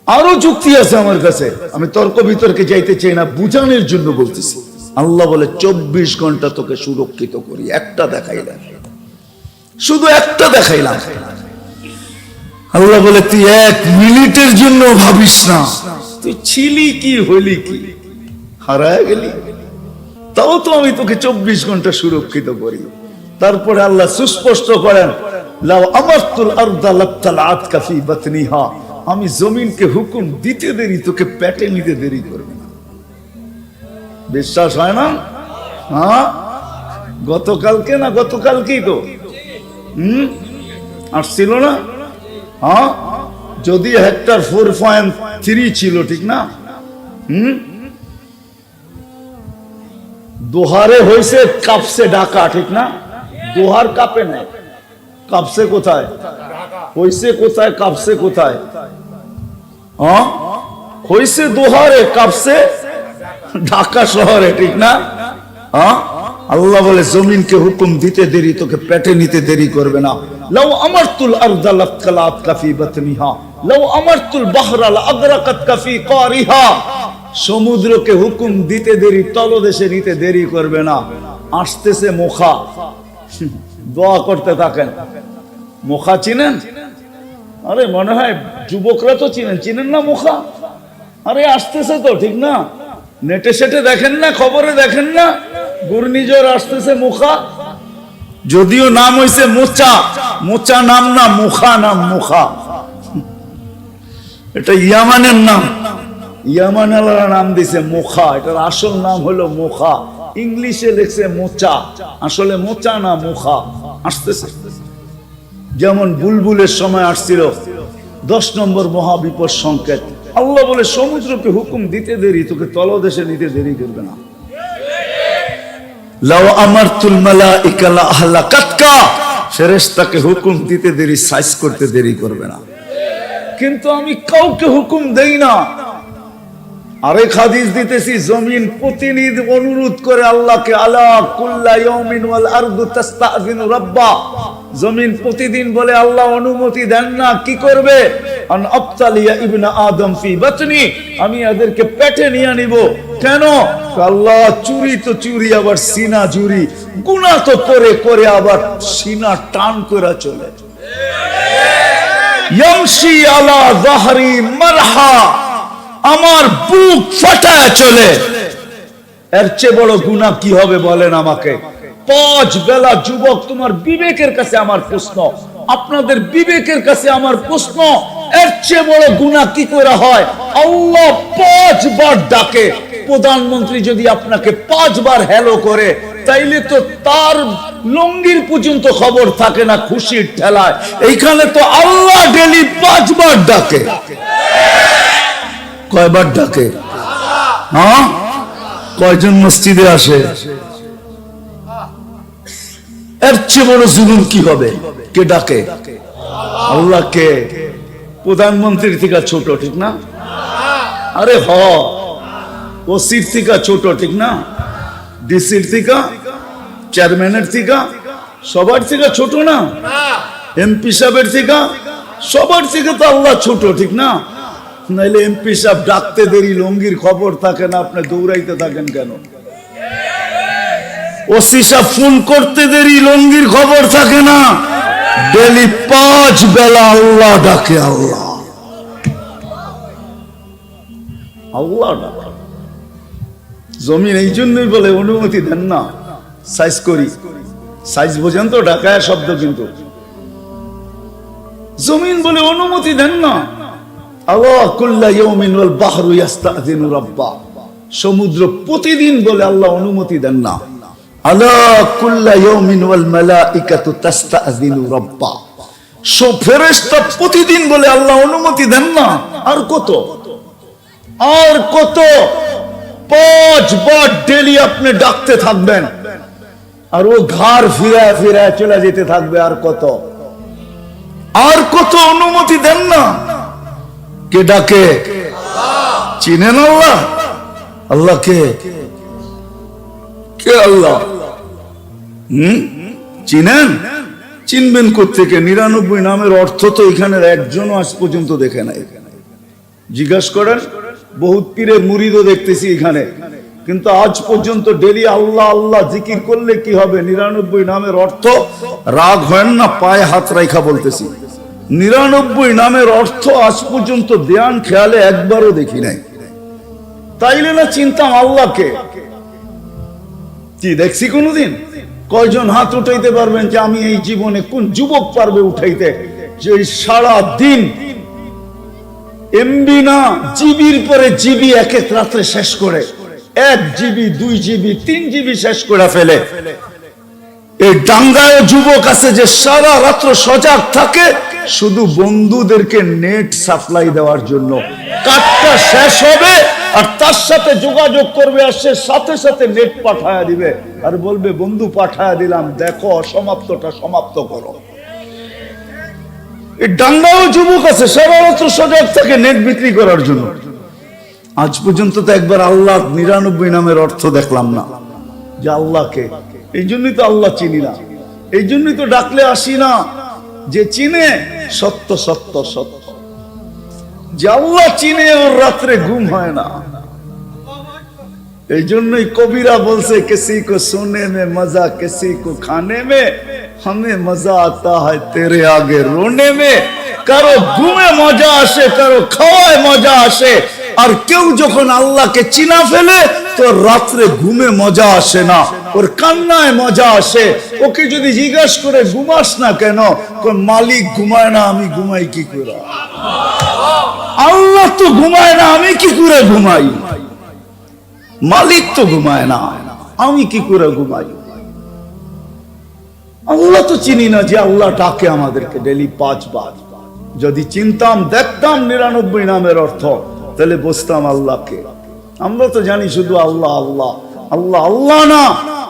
আরো যুক্তি আছে আমার কাছে, আমি তর্ক বিতর্কে যাইতে চাই না, বুঝানোর জন্য বলতেছি। আল্লাহ বলে 24 ঘন্টা তোকে সুরক্ষিত করি। একটা দেখাইলাম, শুধু একটা দেখাইলাম। আল্লাহ বলে তুই 1 মিনিটের জন্য ভাবিস না, তুই ছিলি কি হলি কি, হারায় গেলি, তাও তো আমি তোকে 24 ঘন্টা সুরক্ষিত করি। তারপরে আল্লাহ সুস্পষ্ট করেন, লাউ আমারতুল আরদা লাবতালাতকা ফি বাতনিহা, আমি জমিনকে হুকুম দিতে দেরি, তোকে পেটে নিতে দেরি করবে না। বিশ্বাস হয় না? হ্যাঁ, গতকালকে না গতকালকেই তো আসছিল না? হ্যাঁ, যদি হেক্টর 4.3 ছিল, ঠিক না? দোহারে হয়েছে কাপসে ঢাকা, ঠিক না? দোহার কাপে নাই, কাপসে কোথায় হয়েছে? কোথায় কাপসে কোথায়? হ্যাঁ, হয়েছে দোহারে, কাপসে ঢাকা শহরে, ঠিক না? হ্যাঁ, আল্লাহ বলে জমিনকে হুকুম দিতে দেরি, তোকে পেটে নিতে দেরি করবে না। লাউ আমারতুল আরদা লাবতালাতকা ফি বাতনিহা লাউ আমারতুল বাহরা লাআগরাকাতকা ফি কারিহা, সমুদ্রকে হুকুম দিতে দেরি, তলদেশে নিতে দেরি করবে না। আসতেছে মুখা, দোয়া করতে থাকেন। মুখা চিনেন? আরে মনে হয় যুবকরা তো চিনেন, চিনেন না মুখা? আরে আসতেছে তো, ঠিক না? নেটে সেটে দেখেন না, খবরে দেখেন না, ঘূর্ণিঝড় আসতেছে মুখা। যদিও নাম হইছে মোচা, মোচা নাম না, মুখা নাম, মুখা। এটা ইয়ামানের নাম, ইয়ামানালারা নাম দিছে মুখা, এটার আসল নাম হলো মুখা। ইংলিশে লেখছে মোচা, আসলে মোচা না, মুখা। আসতেছে যেমন বুলবুলের সময় আসছিল 10 নম্বর মহাবিপদ সংকেত। আল্লাহ বলে সমুদ্রকে হুকুম দিতে দেরি, তোকে তলদেশে নিতে দেরি করবে না। লাউ আমারতুল মালাইকা লাআহলাকাতকা, ফেরেশতাকে হুকুম দিতে দেরি, সাইজ করতে দেরি করবে না। কিন্তু আমি কাউকে হুকুম দেই না। আরেক হাদিস দিতেছি, জমিন প্রতিনিধি অনুরোধ করে আল্লাহকে, আলা কুল্লা ইয়াউমিন ওয়াল আরদু তাস্তাযিনু রাব্বা, জমিন প্রতিদিন বলে আল্লাহ অনুমতি দেন না, কি করবে? আন আবতালিয়া ইবনা আদম ফি বাতনি, আমি এদেরকে পেটে নিয়ে নিব। কেন? আল্লাহ চুরি তো চুরি, আবার সিনা চুরি, গুনাহ তো করে করে আবার সিনা টান করে চলে। ইয়ামশি আলা যাহরি মারহা, আমার বুক ফাটায় চলে। এর চেয়ে বড় গুনাহ কি হবে বলেন আমাকে? 5 বেলা যুবক, তোমার বিবেকের কাছে আমার প্রশ্ন, আপনাদের বিবেকের কাছে আমার প্রশ্ন, এর চেয়ে বড় গুনাহ কি করে হয়? আল্লাহ 5 বার ডাকে। প্রধানমন্ত্রী যদি আপনাকে 5 বার হ্যালো করে, তাইলে তো তার লঙ্গির পর্যন্ত খবর থাকে না খুশির ঠেলায়। এইখানে তো আল্লাহ ডেলি 5 বার ডাকে। কয়বার ডাকে? হ্যাঁ, কয়জন মসজিদে আসে? এর চেয়ে বড় জুলুম কি হবে? কে ডাকে? আল্লাহকে। প্রধানমন্ত্রীর থেকে ছোট, ঠিক না? আরে হ, ওসির থেকে ছোট, ঠিক না? ডিসির থেকে, চেয়ারম্যানের থেকে, সবার থেকে ছোট না? এমপি সাহেবের থেকে, সবার থেকে তো আল্লাহ ছোট, ঠিক না? নাইলে এমপি সাহেব ডাকতে দেরি, লঙ্গির খবর থাকে না, আপনি দৌড়াইতে থাকেন কেন? ওসি সাহেব ফোন করতে দেরি, লঙ্গির খবর থাকে না। ডেলি 5 বেলা আল্লাহ ডাকে। আল্লাহ আল্লাহ ডাকে। জমিন এই জন্যই বলে অনুমতি দেন না, সাইজ করি। সাইজ বোঝেন তো? ঢাকায় শব্দ, কিন্তু জমিন বলে অনুমতি দেন না। আল্লাহ কুল্লা ইয়াউমিন ওয়াল বাহরু ইস্তাযিনু রাব্বা, সমুদ্র প্রতিদিন বলে আল্লাহ অনুমতি দেন না। আলা কুল্লা ইয়াউমিন ওয়াল মালাইকাতু তাস্তাযিনু রাব্বা, সব ফেরেশতা প্রতিদিন বলে আল্লাহ অনুমতি দেন না। আর কত, আর কত? 5 বার ডেলি আপনি ডাকতে থাকবেন, আর ও ঘাড় ফিরায় ফিরায় চলে যেতে থাকবে। আর কত, আর কত অনুমতি দেন না। কে ডাকে? চিনেন আল্লাহ? আল্লাহ কে? কে আল্লাহ? চিনেন? চিনবেন কোত্থেকে? 99 নামের অর্থ তো এখানে একজনও আজ পর্যন্ত দেখে নাই। জিজ্ঞাসা করেন, বহুত পীরের মুরিদও দেখতেছি এখানে, কিন্তু আজ পর্যন্ত ডেলি আল্লাহ আল্লাহ জিকির করলে কি হবে? 99 নামের অর্থ, রাগ হয় না, পায়ে হাত রাখা বলতেছি, 99 নামের অর্থ আজ পর্যন্ত ধ্যান খেয়ালে একবারও দেখি নাই। তাইলে না চিন্তাম আল্লাহকে? কি দেখছি কোনদিন? কয়জন হাত উঠাইতে পারবেন যে আমি এই জীবনে, কোন যুবক পারবে উঠাইতে, যে সারা দিন এমবি না জিবির পরে জিবি এক এক রাত্রে শেষ করে, 1 জিবি 2 জিবি 3 জিবি শেষ করে ফেলে। এই ডাঙ্গায় যুবক আছে যে সারা রাত্র সজাগ থাকে শুধু বন্ধুদেরকে নেট সাপ্লাই দেওয়ার জন্য। কাটটা শেষ হবে আর তার সাথে যোগাযোগ করবে, আর সে সাথে সাথে নেট পাঠায়া দিবে আর বলবে বন্ধু পাঠায়া দিলাম, দেখো অসমাপ্তটা সমাপ্ত করো। এই ডাঙ্গাও যুবক আছে সারা রাত্র সজাগ থাকে নেট বিক্রি করার জন্য। আজ পর্যন্ত তো একবার আল্লাহ 99 নামের অর্থ দেখলাম না, যে আল্লাহকে। এই জন্যই তো আল্লাহ চিনি না, এই জন্যই তো ডাকলে আসি না। যে চিনে সত্য সত্য সত্য, যে আল্লাহ চিনে ওর রাত্রে ঘুম হয় না। এই জন্যই কবিরা বলছে, কিসি কো সোনে মে মজা কিসি কো খানে মে, हमें मजा आता है तेरे आगे रोने में। কারো ঘুমে মজা আসে, কারো খাওয়ায় মজা আসে। আর কেউ যখন আল্লাহকে চিনা ফেলে তো রাত্রে ঘুমে মজা আসে না, ওর কান্নায় মজা আসে। ওকে যদি জিজ্ঞাসা করে ঘুমাস না কেন, মালিক ঘুমায় না, আমি ঘুমাই কি করে? আল্লাহ তো ঘুমায় না, আমি কি করে ঘুমাই? মালিক তো ঘুমায় না, আমি কি করে ঘুমাই? আল্লাহ তো চিনি না যে আল্লাহ ডাকে আমাদেরকে ডেলি 5 বার। যদি চিনতাম, দেখতাম 99 নামের অর্থ, তাহলে বুঝতাম আল্লাহকে। আমরা তো জানি শুধু আল্লাহ আল্লাহ আল্লাহ। আল্লাহ না,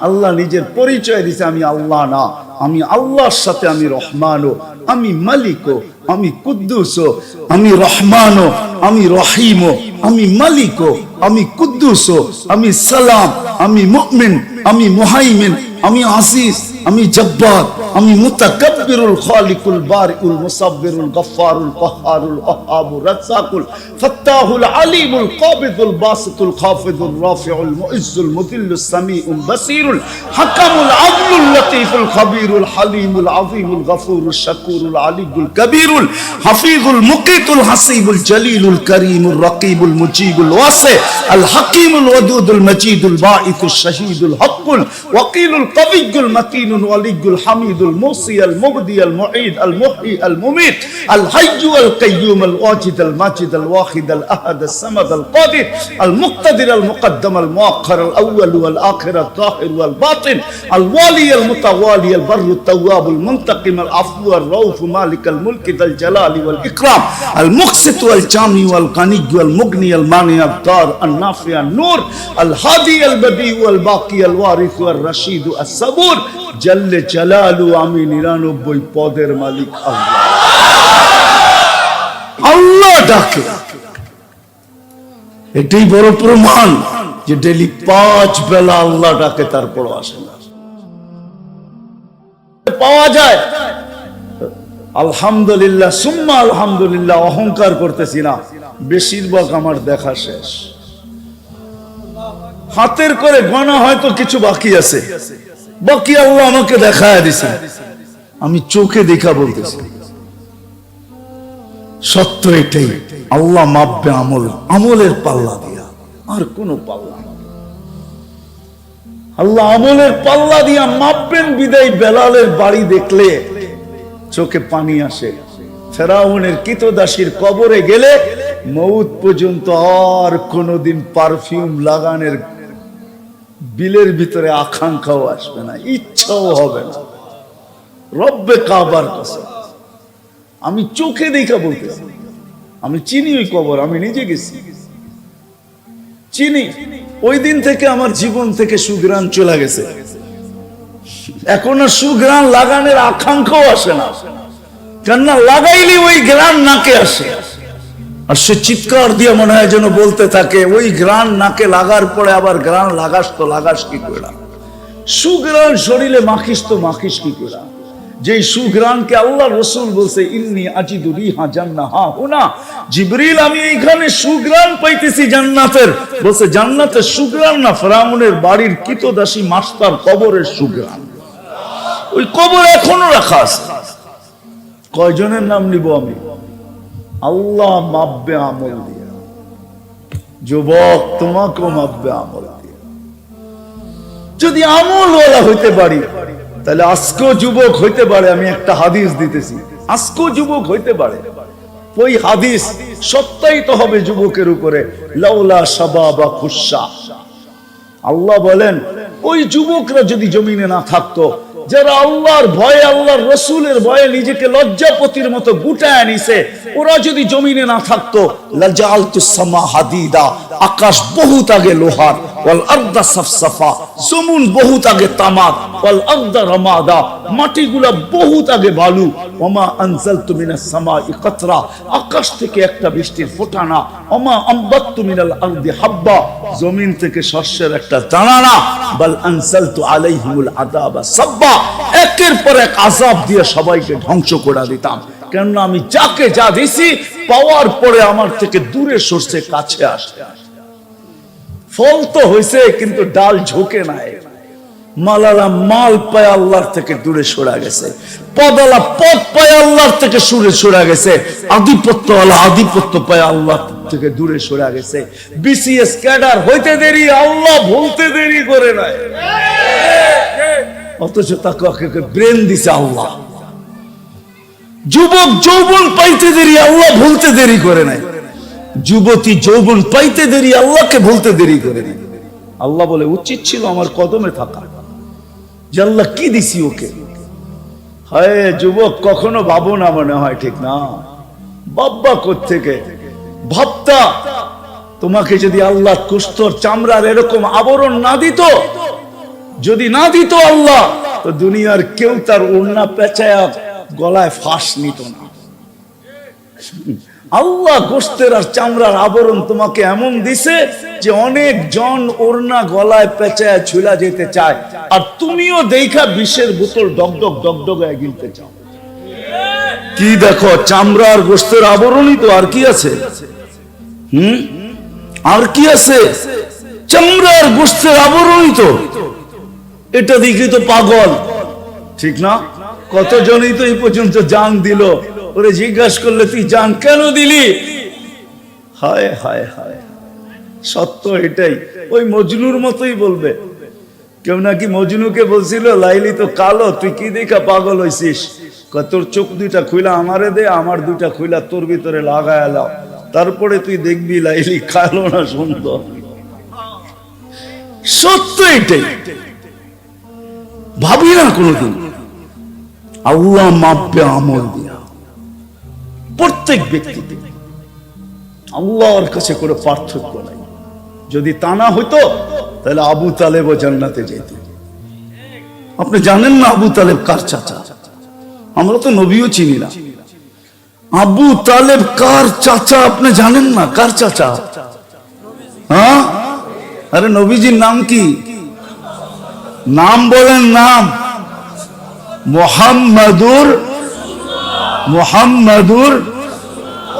আল্লাহ নিজের পরিচয় দিছে, আমি আল্লাহ না, আমি আল্লাহর সাথে আমি রহমানও, আমি মালিকও, আমি কুদ্দুসও, আমি রহমানও, আমি রহিমও, আমি মালিকও, আমি কুদ্দুসও, আমি সালাম, আমি মুমিন, আমি মুহাইমিন, আমি আসিস, আমি জব্বার, আমি মুতাকাব্বিরুল খালিকুল বারিউল মুসাব্বিরুল গফফারুল কহ্হারুল ওয়াহ্হাবুর রাজ্জাকুল ফাত্তাহুল আলিমুল কাবিদুল বাসিতুল খাফিদুর রাফিউল মুইজ্জুল মুদিল্লুস সামিউল বাসিরুল হাকামুল আদলুল লতীফুল খাবীরুল হালিমুল আযীমুল গফুরুল শাকুরুল আলিয়ুল কবীরুল হাফিজুল মুকিতুল হাসিবুল জলিলুল করিমুর রকিবুল মুজিবুল ওয়াসি আল হাকিমুল ওয়াদুদুল মজিদুল বাঈসুশ শাহীদুল হকুল ওয়াকিলুল কবিয়্যুল মাতিনুল ওয়ালিয়ুল হামিদুল মুসি আল মুবদি আল মুঈদ আল মুহয়ি আল মুমীত আল হাইয়্যু আল কাইয়্যুম আল ওয়াজিদ আল মাজিদ আল ওয়াহিদ আল আহাদ আল সামাদ আল কাদির আল মুক্তাদির আল মুকদ্দম আল মুআখ্খার আল আউয়াল ওয়াল আখির আল যাহির ওয়াল বাতিন আল ওয়ালি আল মুতাওয়ালি আল বাররু التواب المنتقم العفو الرؤوف مالك الملك ذا الجلال والإكرام المقسط والجامع والغني والمغني المانع الضار النافع النور الهادي البديع والباقي الوارث والرشيد الصبور جل جلاله আমি 99 পদের মালিক আল্লাহ। আল্লাহ ডাকে, এটাই বড় প্রমাণ যে ডেইলি 5 বেলা আল্লাহ ডাকে তারপর আসে না পাওয়া যায়। আলহামদুলিল্লাহ সুম্মা আলহামদুলিল্লাহ, অহংকার করতেছি না, বেশিরভাগ আমার দেখা শেষ। হাতের করে গোনা হয়তো কিছু বাকি আছে, বাকি আল্লাহ আমাকে দেখায় দিছে, আমি চোখে দেখা বলতেছি। সত্য এটাই, আল্লাহ মাপবে আমল, আমলের পাল্লা দিয়া, আর কোনো পাল্লা না। আল্লাহ আমলের পাল্লা দিয়া মাপবেন বিদায় বেলালের বাড়ি দেখলে চোখে পানি আসে। ফেরাউনের কৃতদাসীর কবরে গেলে মউত পর্যন্ত আর কোনোদিন পারফিউম লাগানোর বিলের ভিতরে আকাঙ্ক্ষাও আসবে না, ইচ্ছাও হবে না। রব্বে কাবার কসম, আমি চোখে দেখা বলতেছি, আমি চিনি ওই কবর, আমি নিজে গেছি, চিনি। ওই দিন থেকে আমার জীবন থেকে সুগ্রাণ চলে গেছে, এখন আর সুগ্রাণ লাগানোর আকাঙ্ক্ষাও আসে না, কেননা লাগাইলে ওই গ্রাণ নাকে আসে, আর সে চিৎকার দিয়ে মনে হয় যেন বলতে থাকে ওই গ্রাণ নাকে লাগার পরে আবার গ্রাণ লাগাস তো লাগাস কি করে, সুগ্রাণ শরীরে মাখিস তো মাখিস কি করে। যে সুগ্রাণকে আল্লাহ রাসূল বলছে ইন্নী আজিদু রিহা জান্নাহা হুনা, জিবরিল আমি এইখানে সুগ্রাণ পাইতেছি জান্নাতের। বলছে জান্নাতের সুগ্রাণ না, ফেরাউনের বাড়ির কৃতদাসী মাস্টার কবরের সুগ্রাণ। ওই কবর এখনো রাখা আছে। কয়জনের নাম নিব আমি? আল্লাহ মাপবে আমল দিয়ে। যুবক তোমাকেও মাপবে আমল দিয়ে। যদি আমলওয়ালা হইতে পারি তাহলে আজকেও যুবক হইতে পারে। আমি একটা হাদিস দিতেছি, আজকেও যুবক হইতে পারে। ওই হাদিস সত্যায়িত হবে যুবকের উপরে। লাউলা শাবাবা খুশা, আল্লাহ বলেন ওই যুবকরা যদি জমিনে না থাকতো, যারা আল্লাহর ভয়ে আল্লাহর রাসূলের ভয়ে নিজেকে লজ্জাপতির মতো গুটায় নিছে, ওরা যদি জমিনে না থাকতো লাজালতুস সামা হাদিদা, আকাশ বহুত আগে লোহার, ওয়াল আরদা সাফসাফা, জমিন বহুত আগে তামাক, ওয়াল আরদা রামাদা, মাটিগুলা বহুত আগে বালু, ওমা আনজালতু মিনাস সামাই কাতরা, আকাশ থেকে একটা বৃষ্টির ফোঁটা না, ওমা আমবাততু মিনাল আরদি হাব্বা, জমিন থেকে শস্যের একটা দানা না, বাল আনজালতু আলাইহিমুল আযাবা সাব্বা, একের পর এক আযাব দিয়ে সবাইকে ধ্বংস করে দিতাম। কেননা আমি যাকে যা দিছি পাওয়ার পরে আমার থেকে দূরে সরছে, কাছে আসে। ফল তো হয়েছে কিন্তু ডাল ঝোঁকে নাই। মালালা মাল পায় আল্লাহর থেকে দূরে সরে গেছে, পদালা পদ পায় আল্লাহর থেকে সরে গেছে, আধিপত্যওয়ালা আধিপত্য পায় আল্লাহ থেকে দূরে সরে গেছে। বিসিএস ক্যাডার হইতে দেরি, আল্লাহ ভুলতে দেরি করে নাই, অথচ তাকে ব্রেন দিছে আল্লাহ। যুবক যৌবন পাইতে দেরি, আল্লাহ ভুলতে দেরি করে নাই। যুবতী যৌবন পাইতে দেরি, আল্লাহকে ভুলতে দেরি করে নাই। আল্লাহ বলে উচিত ছিল আমার কদমে থাকা, যে আল্লাহ কি দিছি ওকে। হায় যুবক, কখনো ভাবো না মনে হয়, ঠিক না? বাব্বা কোত্থেকে ভাবতা তোমাকে যদি আল্লাহ কুস্তর চামড়ার এরকম আবরণ না দিত, যদি না দিত আল্লাহ, তো দুনিয়ার কেউ তার ওড়না পেঁচায়া গলায় ফাঁস নিত না। আল্লাহ গোশতের আর চামড়ার আবরণ তোমাকে এমন দিছে যে অনেক জন ওড়না গলায় পেঁচায় ঝুলা যেতে চায়, আর তুমিও দেখা বিষের বোতল ডগডগ ডগডগায় গিলতে চাও। কি দেখো, চামড়ার গোশতের আবরণই তো, আর কি আছে? আর কি আছে? চামড়ার গোশতের আবরণই তো। এটা দেখি তো পাগল, ঠিক না? কতজনই তো এই পর্যন্ত জান দিল। ওরে জিজ্ঞাসা করলে তুই জান কেন দিলি? হায় হায় হায়, সত্য এটাই। ওই মজনুর মতোই বলবে। কেউ নাকি মজনুকে বলছিল, লাইলি তো কালো, তুই কি দেখা পাগল হইছিস? তোর চোখ দুইটা খুইলা আমারে দে, আমার দুইটা খুইলা তোর ভিতরে লাগায় লাও, তারপরে তুই দেখবি লাইলি কালো না সুন্দর। সত্য এটাই। ভাবি না কোনদিন আল্লাহ মাপবে আমল দিয়া। প্রত্যেক ব্যক্তি আল্লাহর কাছে কোনো পার্থক্য নাই। যদি তা না হইতো তাহলে আবু তালেব জান্নাতে যেত। আপনি জানেন না আবু তালেব কার চাচা? আমরা তো নবীও চিনি না। আবু তালেব কার চাচা আপনি জানেন না? কার চাচা? হ্যাঁ, আরে নবীজির নাম কি? নাম বলেন, নাম মুহাম্মাদুর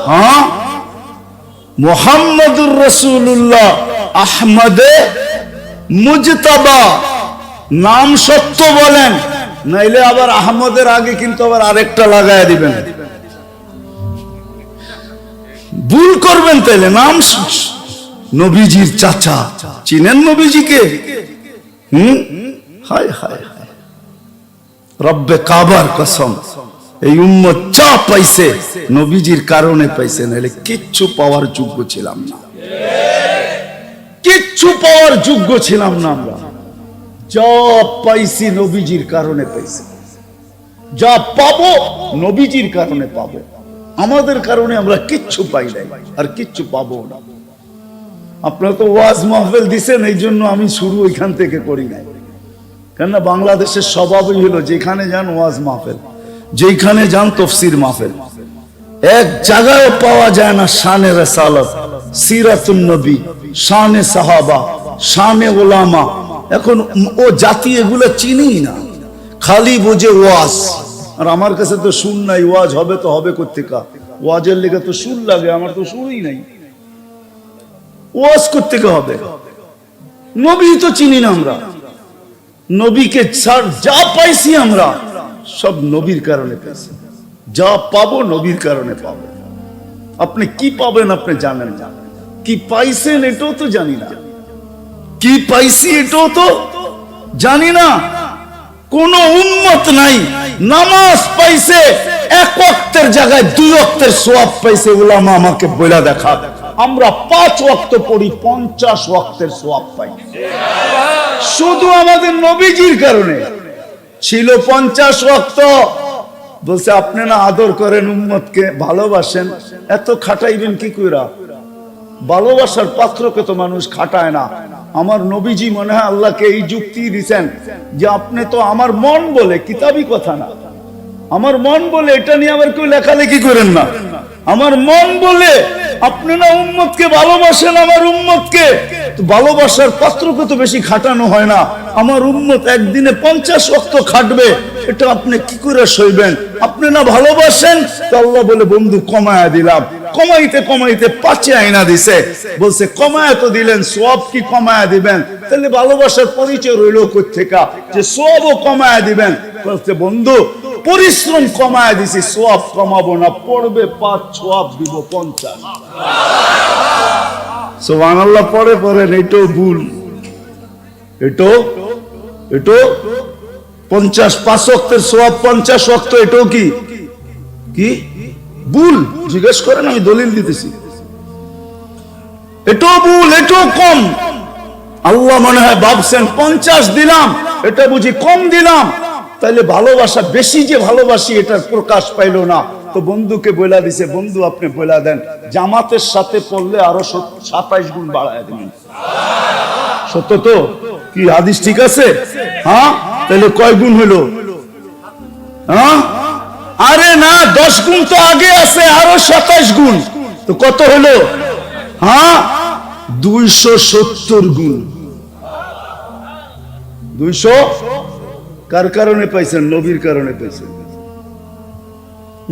হ্যাঁ মুহাম্মাদুর রাসূলুল্লাহ আহমদে মুজতাবা। নাম সত্য বলেন, নাইলে আবার আহমদের আগে কিন্তু আবার আরেকটা লাগায় দিবেন, ভুল করবেন। তাইলে নাম নবীজির চাচা। চিনেন নবীজিকে? হায় হায় হায়, রব্বে কাবার কসম, এই উম্মত যা পাইছে নবীজির কারণে পাইছে, নাহলে কিচ্ছু পাওয়ার যোগ্য ছিলাম না। কিচ্ছু পাওয়ার যোগ্য ছিলাম না আমরা। যা পাইছি নবীজির কারণে পাইছি, যা পাবো নবীজির কারণে পাবো। আমাদের কারণে আমরা কিচ্ছু পাই নাই, আর কিচ্ছু পাবো না। আপনারা তো ওয়াজ মাহফিল দিছেন, এই জন্য আমি শুরু ওইখান থেকে করি নাই। কেননা বাংলাদেশের স্বভাবই হলো যেখানে যান ওয়াজ মাহফিল, যেখানে যান তফসির মাহফিল। এক জায়গায় পাওয়া যায় না শানে রাসালাত, সিরাতুন নবী, শানে সাহাবা, শানে উলামা। এখন ও জাতি এগুলো চিনি না, খালি বুঝে ওয়াজ। আর আমার কাছে তো সুর নাই, ওয়াজ হবে তো হবে কোত্থেকা? ওয়াজের লেগে তো সুর লাগে, আমার তো সুরই নাই। ওয়াজ কোত্থেকা হবে? নবী তো চিনি না আমরা। নবীকে যা পাইছি আমরা সব নবীর কারণে পাইছি। যা পাবো নবীর কারণে পাবো। আপনি কি পাবেন আপনি জানেন না, কি পাইছেন এটাও তো জানি না, কি পাইছি এটাও তো জানি না। কোন উম্মত নাই নামাজ পাইছে এক ওয়াক্তের জায়গায় 2 ওয়াক্তের সওয়াব পাইছে। উলামা আমাকে বইলা দেখা, আমরা 5 ওয়াক্ত পড়ি, 50 ওয়াক্তের সওয়াব পাই। শুধু আমাদের নবীজির কারণে ছিল 50 ওয়াক্ত। বলছে আপনি না আদর করেন উম্মতকে, ভালোবাসেন, এত খাটাইবেন কি কইরা? ভালোবাসার পাত্রকে তো মানুষ খাটায় না। আমার নবীজি মনে হয় আল্লাহকে এই যুক্তি দিয়েছেন যে আপনি তো আমার মন বলে, কিতাবি কথা না, আমার মন বলে এটা নিয়ে আবার কেউ লেখালেখি করেন না। আমার মন বলে আপনি না উম্মতকে ভালোবাসেন, আমার উম্মতকে ভালোবাসার পাত্রকে তো বেশি খাটানো হয় না। আমার উম্মত একদিনে 50 ওয়াক্ত খাটবে, এটা আপনি কি করে সইবেন? আপনি না ভালোবাসেন, তো আল্লাহ বলে বন্ধু কমায়া দিলাম। কমাইতে কমাইতে 5 আইনা দিছে। বলছে কমায়া তো দিলেন, সওয়াব কি কমায়া দিবেন? তাহলে ভালোবাসার পরিচয় রইল কোত্থেকা যে সওয়াবও কমায়া দিবেন? বলছে বন্ধু পরিশ্রম কমায় দিছি, সওয়াব কমাবো না, পড়বে 5, সওয়াব দিব 50। সুবহানাল্লাহ। পরে পরে এটাও ভুল, এটাও 50 5 ওয়াক্তের সওয়াব 50 ওয়াক্ত, এটাও কি কি ভুল? জিজ্ঞেস করেন, আমি দলিল দিতেছি। এটাও ভুল, এটাও কম। আল্লাহ মনে হয় ভাবছেন 50 দিলাম, এটা বুঝি কম দিলাম, তাইলে ভালোবাসা বেশি যে ভালোবাসি এটার প্রকাশ পাইল না। তো বন্ধুকে বইলা দিছে, বন্ধু আপনি বইলা দেন জামাতের সাথে পড়লে আরো 27 গুণ বাড়ায় দিবেন। সত্য তো? কি হাদিস ঠিক আছে? হ্যাঁ, তাহলে কয় গুণ হলো? হ্যাঁ, আরে না 10 গুণ তো আগে আছে, আরো 27 গুণ। তো কত হলো? হ্যাঁ, 270 গুণ। 200 কার কারণে পাইছেন? নবীর কারণে পাইছেন।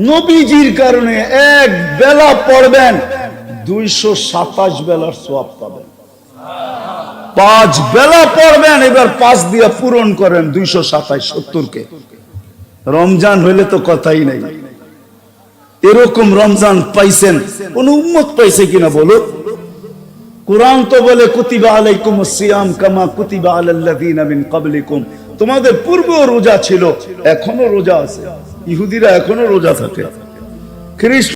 নবীজির কারণে এক বেলা পড়বেন 227 বেলার সওয়াব পাবেন। 5 বেলা পড়বেন, এবার 5 দিয়ে পূরণ করেন 227, 70 কে। রমজান হইলে তো কথাই নাই। এরকম রমজান পাইছেন কোন উম্মত পাইছে কিনা বলো? কুরআন তো বলে কুতিবা আলাইকুমুস সিয়াম কামা কুতিবা আলাল্লাযিনা মিন ক্বাবলিকুম। তোমাদের পূর্বেও রোজা ছিল, এখনো রোজা আছে। ইহুদিরা এখনো রোজা থাকে। খ্রিস্ট